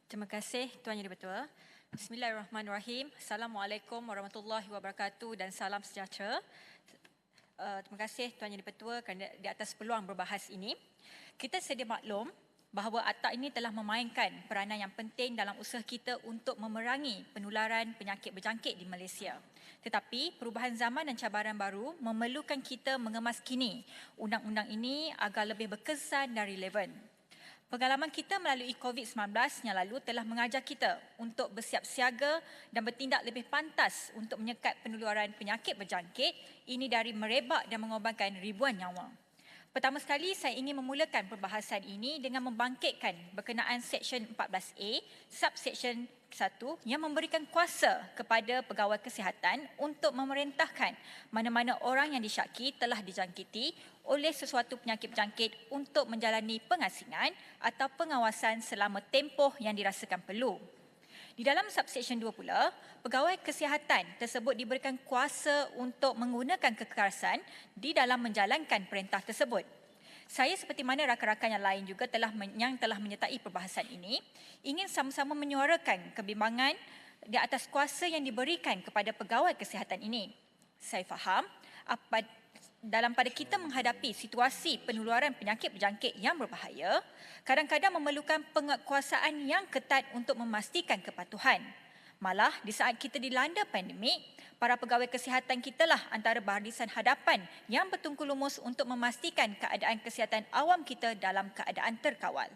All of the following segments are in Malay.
Terima kasih Tuan Yang Di-Pertua. Bismillahirrahmanirrahim. Assalamualaikum warahmatullahi wabarakatuh dan salam sejahtera. Terima kasih Tuan Yang Di-Pertua kerana di atas peluang berbahas ini. Kita sedia maklum bahawa ATAK ini telah memainkan peranan yang penting dalam usaha kita untuk memerangi penularan penyakit berjangkit di Malaysia. Tetapi perubahan zaman dan cabaran baru memerlukan kita mengemaskini undang-undang ini agar lebih berkesan dan relevan. Pengalaman kita melalui COVID-19 yang lalu telah mengajar kita untuk bersiap siaga dan bertindak lebih pantas untuk menyekat penularan penyakit berjangkit ini dari merebak dan mengorbankan ribuan nyawa. Pertama sekali, saya ingin memulakan perbahasan ini dengan membangkitkan berkenaan Seksyen 14A, Subseksyen 1 yang memberikan kuasa kepada pegawai kesihatan untuk memerintahkan mana-mana orang yang disyaki telah dijangkiti oleh sesuatu penyakit berjangkit untuk menjalani pengasingan atau pengawasan selama tempoh yang dirasakan perlu. Di dalam subseksyen 2 pula, pegawai kesihatan tersebut diberikan kuasa untuk menggunakan kekerasan di dalam menjalankan perintah tersebut. Saya seperti mana rakan-rakan yang lain juga telah menyertai perbahasan ini, ingin sama-sama menyuarakan kebimbangan di atas kuasa yang diberikan kepada pegawai kesihatan ini. Saya faham pada kita menghadapi situasi penularan penyakit berjangkit yang berbahaya, kadang-kadang memerlukan penguatkuasaan yang ketat untuk memastikan kepatuhan. Malah, di saat kita dilanda pandemik, para pegawai kesihatan kitalah antara barisan hadapan yang bertungku lumus untuk memastikan keadaan kesihatan awam kita dalam keadaan terkawal.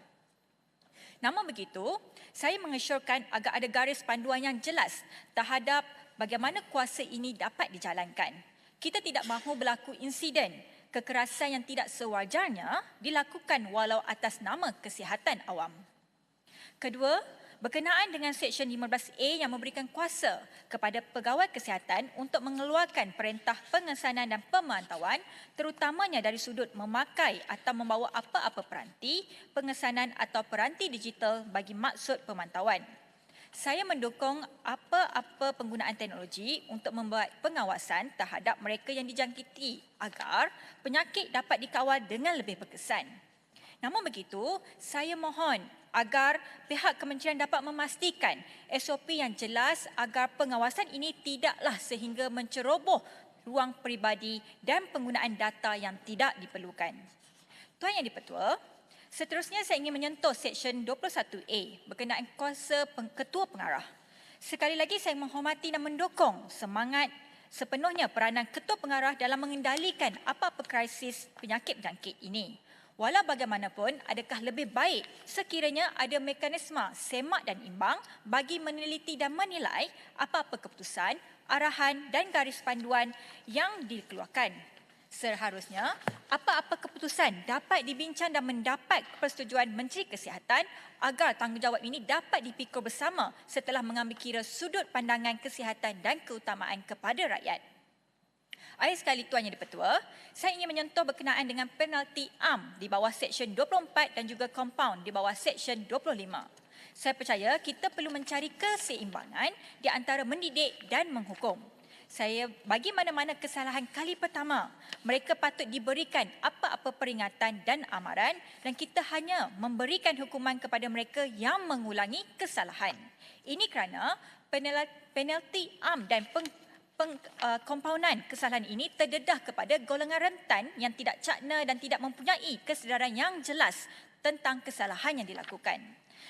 Namun begitu, saya mengesyorkan agar ada garis panduan yang jelas terhadap bagaimana kuasa ini dapat dijalankan. Kita tidak mahu berlaku insiden kekerasan yang tidak sewajarnya dilakukan walau atas nama kesihatan awam. Kedua, berkenaan dengan Seksyen 15A yang memberikan kuasa kepada pegawai kesihatan untuk mengeluarkan perintah pengesanan dan pemantauan terutamanya dari sudut memakai atau membawa apa-apa peranti, pengesanan atau peranti digital bagi maksud pemantauan. Saya mendukung apa-apa penggunaan teknologi untuk membuat pengawasan terhadap mereka yang dijangkiti agar penyakit dapat dikawal dengan lebih berkesan. Namun begitu, saya mohon agar pihak kementerian dapat memastikan SOP yang jelas agar pengawasan ini tidaklah sehingga menceroboh ruang peribadi dan penggunaan data yang tidak diperlukan. Tuan Yang Di-Pertua, seterusnya saya ingin menyentuh Seksyen 21A berkenaan kuasa Ketua Pengarah. Sekali lagi saya menghormati dan mendukung semangat sepenuhnya peranan Ketua Pengarah dalam mengendalikan apa-apa krisis penyakit berjangkit ini. Walau bagaimanapun, adakah lebih baik sekiranya ada mekanisme semak dan imbang bagi meneliti dan menilai apa-apa keputusan, arahan dan garis panduan yang dikeluarkan. Seharusnya, apa-apa keputusan dapat dibincang dan mendapat persetujuan Menteri Kesihatan agar tanggungjawab ini dapat dipikul bersama setelah mengambil kira sudut pandangan kesihatan dan keutamaan kepada rakyat. Akhir sekali Tuan Yang Di-Pertua, saya ingin menyentuh berkenaan dengan penalti am di bawah Seksyen 24 dan juga compound di bawah Seksyen 25. Saya percaya kita perlu mencari keseimbangan di antara mendidik dan menghukum. Saya bagi mana-mana kesalahan kali pertama, mereka patut diberikan apa-apa peringatan dan amaran dan kita hanya memberikan hukuman kepada mereka yang mengulangi kesalahan. Ini kerana penalti am dan kompaunan kesalahan ini terdedah kepada golongan rentan yang tidak cakna dan tidak mempunyai kesedaran yang jelas tentang kesalahan yang dilakukan.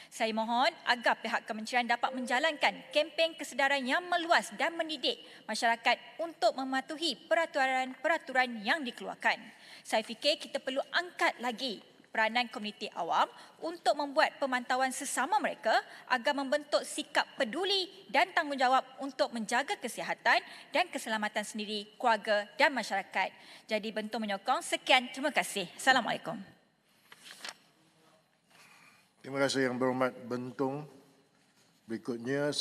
Saya mohon agar pihak kementerian dapat menjalankan kempen kesedaran yang meluas dan mendidik masyarakat untuk mematuhi peraturan-peraturan yang dikeluarkan. Saya fikir kita perlu angkat lagi peranan komuniti awam untuk membuat pemantauan sesama mereka agar membentuk sikap peduli dan tanggungjawab untuk menjaga kesihatan dan keselamatan sendiri, keluarga dan masyarakat. Jadi bentuk menyokong. Sekian, terima kasih. Assalamualaikum. Terima kasih Yang Berhormat Bentong. Berikutnya